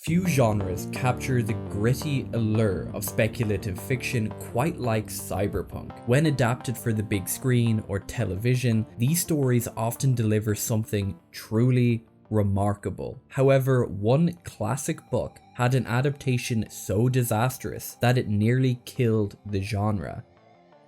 Few genres capture the gritty allure of speculative fiction quite like Cyberpunk. When adapted for the big screen or television, these stories often deliver something truly remarkable. However, one classic book had an adaptation so disastrous that it nearly killed the genre.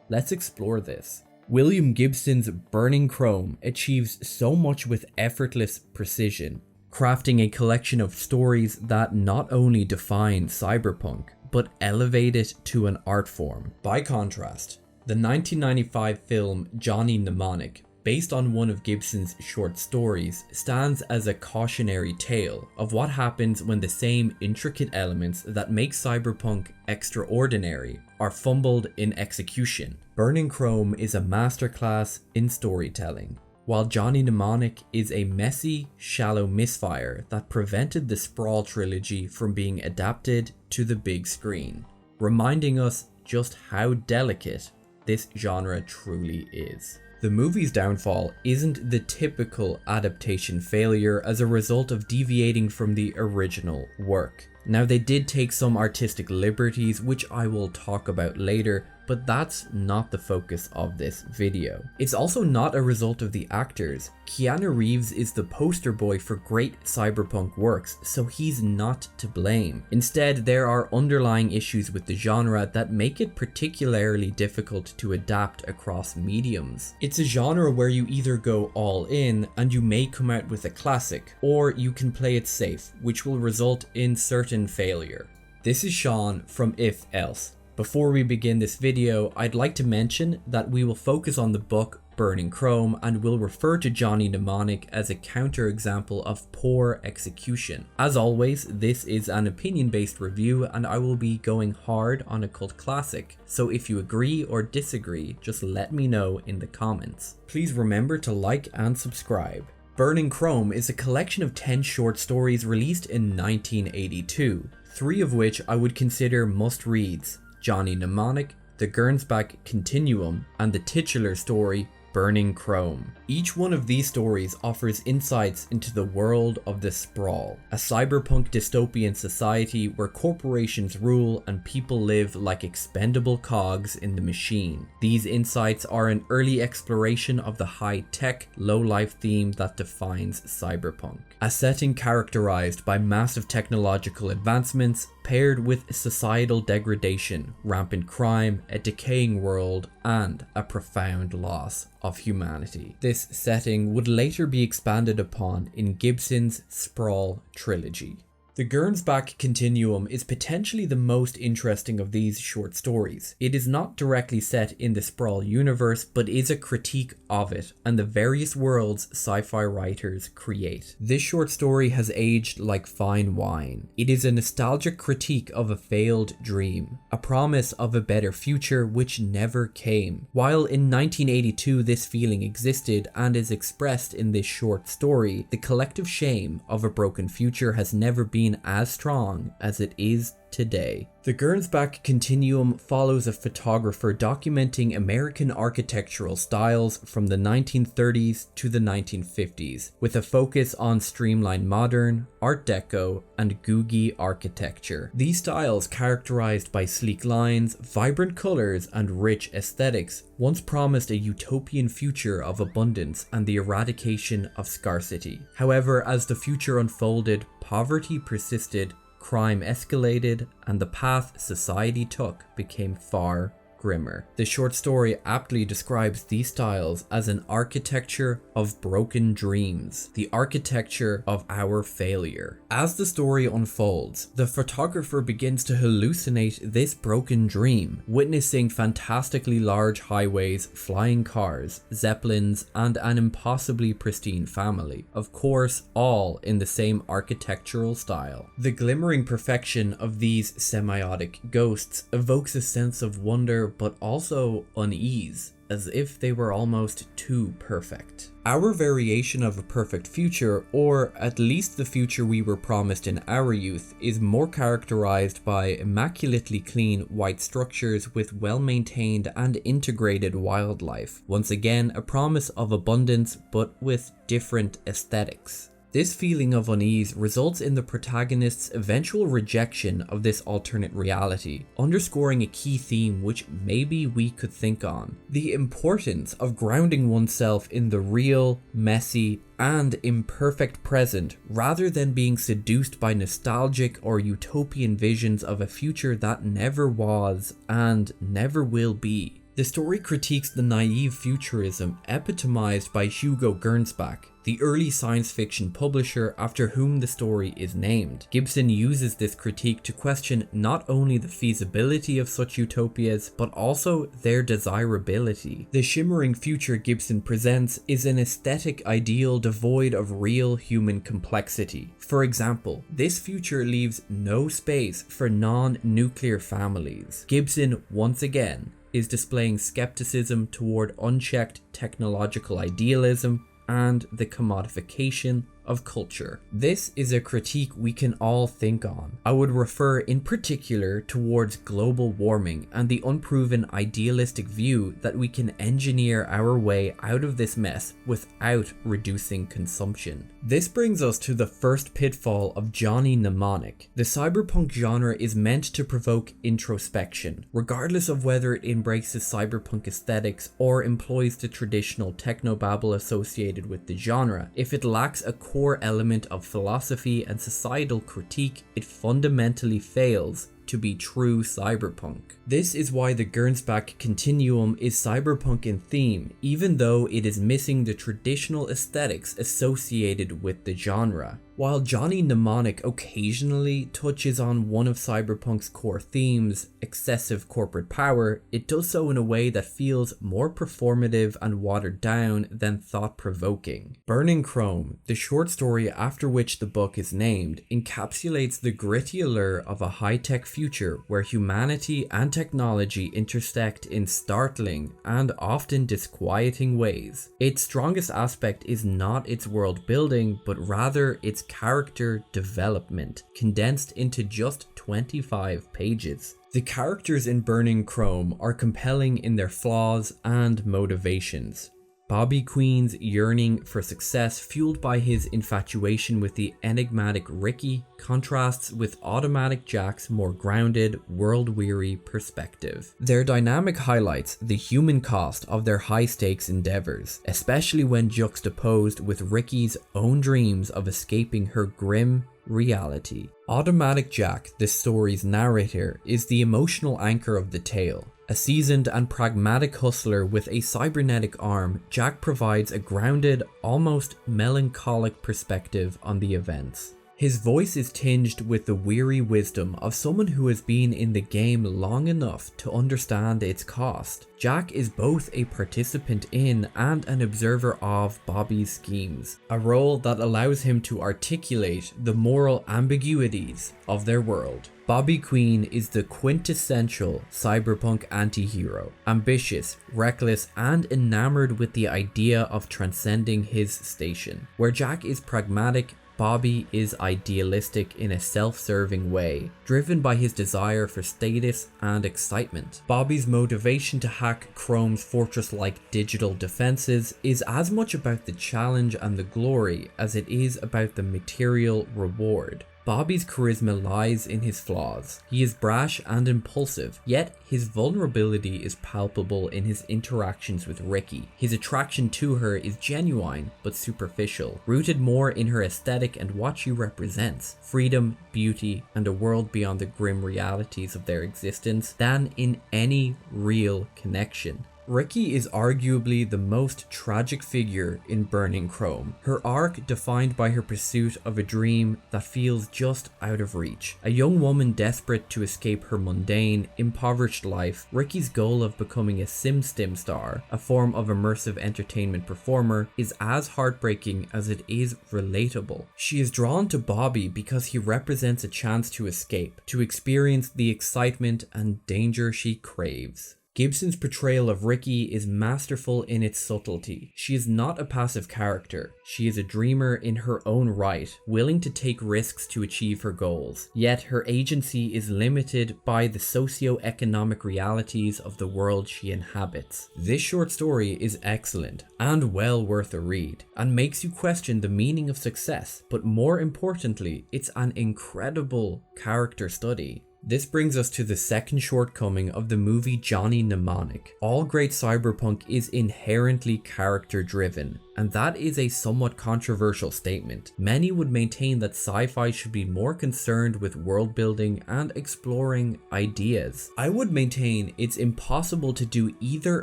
Let's explore this. William Gibson's Burning Chrome achieves so much with effortless precision, crafting a collection of stories that not only define cyberpunk, but elevate it to an art form. By contrast, the 1995 film Johnny Mnemonic, based on one of Gibson's short stories, stands as a cautionary tale of what happens when the same intricate elements that make cyberpunk extraordinary are fumbled in execution. Burning Chrome is a masterclass in storytelling, while Johnny Mnemonic is a messy, shallow misfire that prevented the Sprawl trilogy from being adapted to the big screen, reminding us just how delicate this genre truly is. The movie's downfall isn't the typical adaptation failure as a result of deviating from the original work. Now, they did take some artistic liberties, which I will talk about later, but that's not the focus of this video. It's also not a result of the actors. Keanu Reeves is the poster boy for great cyberpunk works, so he's not to blame. Instead, there are underlying issues with the genre that make it particularly difficult to adapt across mediums. It's a genre where you either go all in and you may come out with a classic, or you can play it safe, which will result in certain failure. This is Sean from If Else. Before we begin this video, I'd like to mention that we will focus on the book Burning Chrome and will refer to Johnny Mnemonic as a counterexample of poor execution. As always, this is an opinion-based review and I will be going hard on a cult classic, so if you agree or disagree, just let me know in the comments. Please remember to like and subscribe. Burning Chrome is a collection of 10 short stories released in 1982, 3 of which I would consider must-reads: Johnny Mnemonic, The Gernsback Continuum, and the titular story, Burning Chrome. Each one of these stories offers insights into the world of the Sprawl, a cyberpunk dystopian society where corporations rule and people live like expendable cogs in the machine. These insights are an early exploration of the high-tech, low-life theme that defines cyberpunk. A setting characterized by massive technological advancements paired with societal degradation, rampant crime, a decaying world, and a profound loss of humanity. This setting would later be expanded upon in Gibson's Sprawl trilogy. The Gernsback Continuum is potentially the most interesting of these short stories. It is not directly set in the Sprawl universe, but is a critique of it and the various worlds sci-fi writers create. This short story has aged like fine wine. It is a nostalgic critique of a failed dream, a promise of a better future which never came. While in 1982 this feeling existed and is expressed in this short story, the collective shame of a broken future has never been as strong as it is today. The Gernsback Continuum follows a photographer documenting American architectural styles from the 1930s to the 1950s, with a focus on streamlined modern, Art Deco, and Googie architecture. These styles, characterized by sleek lines, vibrant colors, and rich aesthetics, once promised a utopian future of abundance and the eradication of scarcity. However, as the future unfolded, poverty persisted, crime escalated, and the path society took became far grimmer. The short story aptly describes these styles as an architecture of broken dreams, the architecture of our failure. As the story unfolds, the photographer begins to hallucinate this broken dream, witnessing fantastically large highways, flying cars, zeppelins, and an impossibly pristine family. Of course, all in the same architectural style. The glimmering perfection of these semiotic ghosts evokes a sense of wonder but also unease, as if they were almost too perfect. Our variation of a perfect future, or at least the future we were promised in our youth, is more characterized by immaculately clean white structures with well-maintained and integrated wildlife. Once again, a promise of abundance, but with different aesthetics. This feeling of unease results in the protagonist's eventual rejection of this alternate reality, underscoring a key theme which maybe we could think on: the importance of grounding oneself in the real, messy, and imperfect present rather than being seduced by nostalgic or utopian visions of a future that never was and never will be. The story critiques the naive futurism epitomized by Hugo Gernsback, the early science fiction publisher after whom the story is named. Gibson uses this critique to question not only the feasibility of such utopias, but also their desirability. The shimmering future Gibson presents is an aesthetic ideal devoid of real human complexity. For example, this future leaves no space for non-nuclear families. Gibson, once again, is displaying skepticism toward unchecked technological idealism and the commodification of culture. This is a critique we can all think on. I would refer in particular towards global warming and the unproven idealistic view that we can engineer our way out of this mess without reducing consumption. This brings us to the first pitfall of Johnny Mnemonic. The cyberpunk genre is meant to provoke introspection, regardless of whether it embraces cyberpunk aesthetics or employs the traditional technobabble associated with the genre. If it lacks a core element of philosophy and societal critique, it fundamentally fails to be true cyberpunk. This is why the Gernsback continuum is cyberpunk in theme, even though it is missing the traditional aesthetics associated with the genre. While Johnny Mnemonic occasionally touches on one of cyberpunk's core themes, excessive corporate power, it does so in a way that feels more performative and watered down than thought-provoking. Burning Chrome, the short story after which the book is named, encapsulates the gritty allure of a high-tech future where humanity and technology intersect in startling and often disquieting ways. Its strongest aspect is not its world building, but rather its character development, condensed into just 25 pages. The characters in Burning Chrome are compelling in their flaws and motivations. Bobby Queen's yearning for success, fueled by his infatuation with the enigmatic Ricky, contrasts with Automatic Jack's more grounded, world-weary perspective. Their dynamic highlights the human cost of their high-stakes endeavors, especially when juxtaposed with Ricky's own dreams of escaping her grim reality. Automatic Jack, the story's narrator, is the emotional anchor of the tale. A seasoned and pragmatic hustler with a cybernetic arm, Jack provides a grounded, almost melancholic perspective on the events. His voice is tinged with the weary wisdom of someone who has been in the game long enough to understand its cost. Jack is both a participant in and an observer of Bobby's schemes, a role that allows him to articulate the moral ambiguities of their world. Bobby Queen is the quintessential cyberpunk anti-hero, ambitious, reckless, and enamored with the idea of transcending his station. Where Jack is pragmatic, Bobby is idealistic in a self-serving way, driven by his desire for status and excitement. Bobby's motivation to hack Chrome's fortress-like digital defenses is as much about the challenge and the glory as it is about the material reward. Bobby's charisma lies in his flaws. He is brash and impulsive, yet his vulnerability is palpable in his interactions with Ricky. His attraction to her is genuine but superficial, rooted more in her aesthetic and what she represents, freedom, beauty, and a world beyond the grim realities of their existence, than in any real connection. Ricky is arguably the most tragic figure in Burning Chrome, her arc defined by her pursuit of a dream that feels just out of reach. A young woman desperate to escape her mundane, impoverished life, Ricky's goal of becoming a SimStim star, a form of immersive entertainment performer, is as heartbreaking as it is relatable. She is drawn to Bobby because he represents a chance to escape, to experience the excitement and danger she craves. Gibson's portrayal of Ricky is masterful in its subtlety. She is not a passive character. She is a dreamer in her own right, willing to take risks to achieve her goals. Yet her agency is limited by the socio-economic realities of the world she inhabits. This short story is excellent and well worth a read, and makes you question the meaning of success, but more importantly, it's an incredible character study. This brings us to the second shortcoming of the movie Johnny Mnemonic. All great cyberpunk is inherently character driven, and that is a somewhat controversial statement. Many would maintain that sci-fi should be more concerned with world building and exploring ideas. I would maintain it's impossible to do either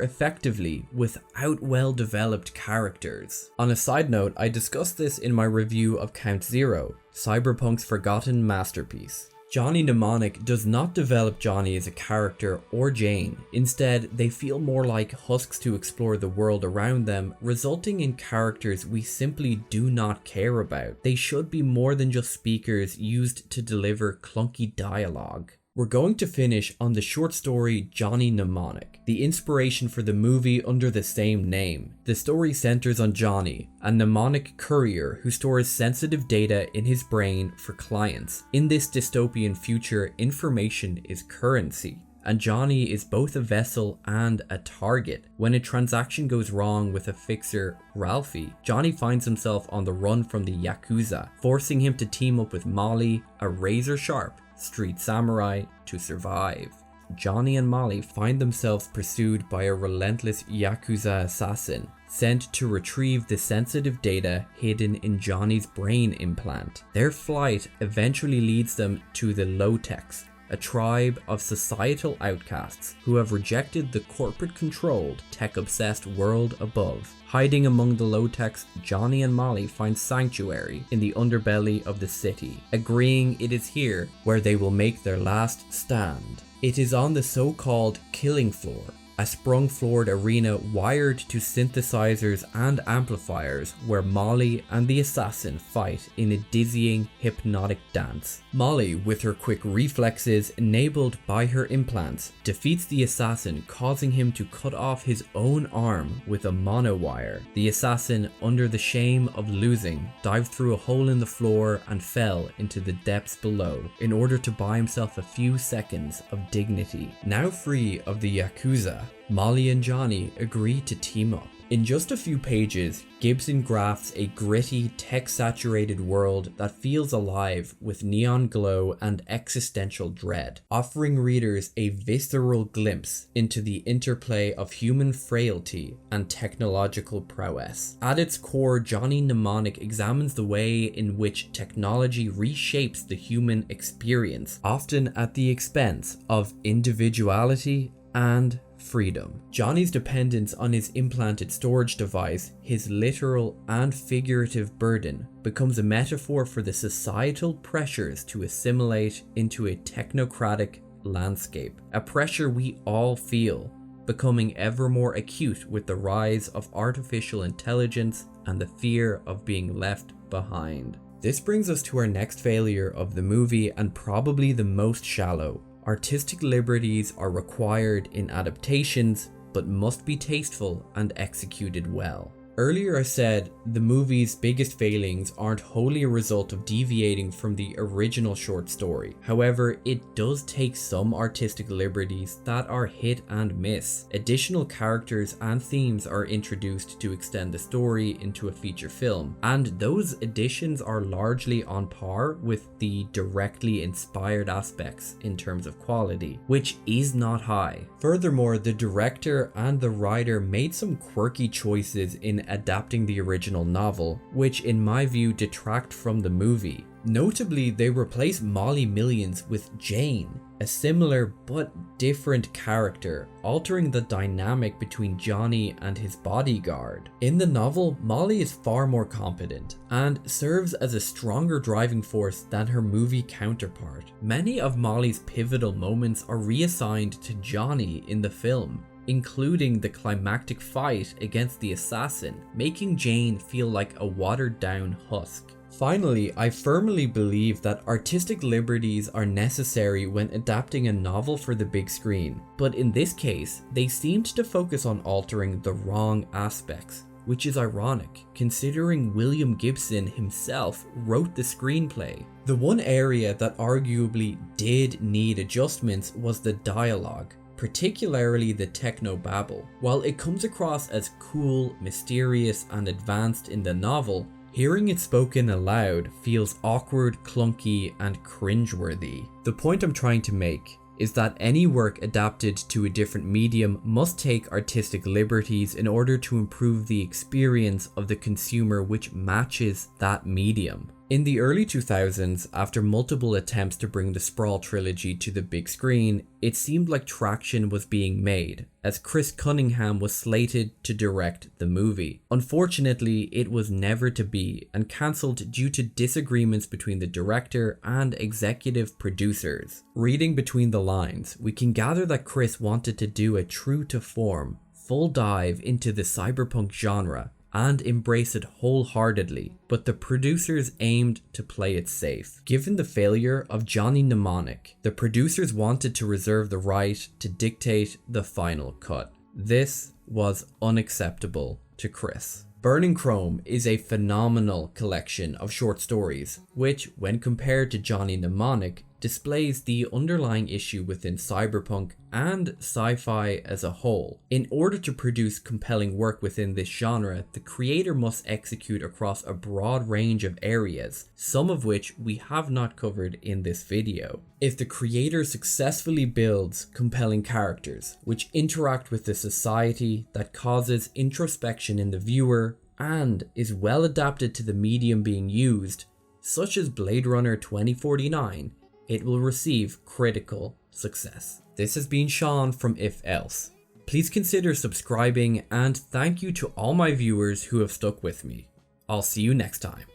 effectively without well developed characters. On a side note, I discussed this in my review of Count Zero, Cyberpunk's forgotten masterpiece. Johnny Mnemonic does not develop Johnny as a character or Jane. Instead, they feel more like husks to explore the world around them, resulting in characters we simply do not care about. They should be more than just speakers used to deliver clunky dialogue. We're going to finish on the short story Johnny Mnemonic, the inspiration for the movie under the same name. The story centers on Johnny, a mnemonic courier who stores sensitive data in his brain for clients. In this dystopian future, information is currency, and Johnny is both a vessel and a target. When a transaction goes wrong with a fixer, Ralphie, Johnny finds himself on the run from the Yakuza, forcing him to team up with Molly, a razor-sharp street samurai, to survive. Johnny and Molly find themselves pursued by a relentless Yakuza assassin, sent to retrieve the sensitive data hidden in Johnny's brain implant. Their flight eventually leads them to the Low-Techs, a tribe of societal outcasts who have rejected the corporate-controlled, tech-obsessed world above. Hiding among the Low-Techs, Johnny and Molly find sanctuary in the underbelly of the city, agreeing it is here where they will make their last stand. It is on the so-called killing floor, a sprung-floored arena wired to synthesizers and amplifiers where Molly and the assassin fight in a dizzying, hypnotic dance. Molly, with her quick reflexes enabled by her implants, defeats the assassin, causing him to cut off his own arm with a monowire. The assassin, under the shame of losing, dived through a hole in the floor and fell into the depths below in order to buy himself a few seconds of dignity. Now free of the Yakuza, Molly and Johnny agree to team up. In just a few pages, Gibson grafts a gritty, tech-saturated world that feels alive with neon glow and existential dread, offering readers a visceral glimpse into the interplay of human frailty and technological prowess. At its core, Johnny Mnemonic examines the way in which technology reshapes the human experience, often at the expense of individuality and freedom. Johnny's dependence on his implanted storage device, his literal and figurative burden, becomes a metaphor for the societal pressures to assimilate into a technocratic landscape, a pressure we all feel, becoming ever more acute with the rise of artificial intelligence and the fear of being left behind. This brings us to our next failure of the movie, and probably the most shallow. Artistic liberties are required in adaptations, but must be tasteful and executed well. Earlier I said the movie's biggest failings aren't wholly a result of deviating from the original short story. However, it does take some artistic liberties that are hit and miss. Additional characters and themes are introduced to extend the story into a feature film, and those additions are largely on par with the directly inspired aspects in terms of quality, which is not high. Furthermore, the director and the writer made some quirky choices in adapting the original novel, which in my view detract from the movie. Notably, they replace Molly Millions with Jane, a similar but different character, altering the dynamic between Johnny and his bodyguard. In the novel, Molly is far more competent and serves as a stronger driving force than her movie counterpart. Many of Molly's pivotal moments are reassigned to Johnny in the film, including the climactic fight against the assassin, making Jane feel like a watered-down husk. Finally, I firmly believe that artistic liberties are necessary when adapting a novel for the big screen, but in this case, they seemed to focus on altering the wrong aspects, which is ironic considering William Gibson himself wrote the screenplay. The one area that arguably did need adjustments was the dialogue, particularly the technobabble. While it comes across as cool, mysterious, and advanced in the novel, hearing it spoken aloud feels awkward, clunky, and cringeworthy. The point I'm trying to make is that any work adapted to a different medium must take artistic liberties in order to improve the experience of the consumer which matches that medium. In the early 2000s, after multiple attempts to bring the Sprawl trilogy to the big screen, it seemed like traction was being made, as Chris Cunningham was slated to direct the movie. Unfortunately, it was never to be, and cancelled due to disagreements between the director and executive producers. Reading between the lines, we can gather that Chris wanted to do a true-to-form, full dive into the cyberpunk genre, and embrace it wholeheartedly, but the producers aimed to play it safe. Given the failure of Johnny Mnemonic, the producers wanted to reserve the right to dictate the final cut. This was unacceptable to Chris. Burning Chrome is a phenomenal collection of short stories, which, when compared to Johnny Mnemonic, displays the underlying issue within cyberpunk and sci-fi as a whole. In order to produce compelling work within this genre, the creator must execute across a broad range of areas, some of which we have not covered in this video. If the creator successfully builds compelling characters, which interact with the society that causes introspection in the viewer, and is well adapted to the medium being used, such as Blade Runner 2049, it will receive critical success. This has been Sean from If Else. Please consider subscribing, and thank you to all my viewers who have stuck with me. I'll see you next time.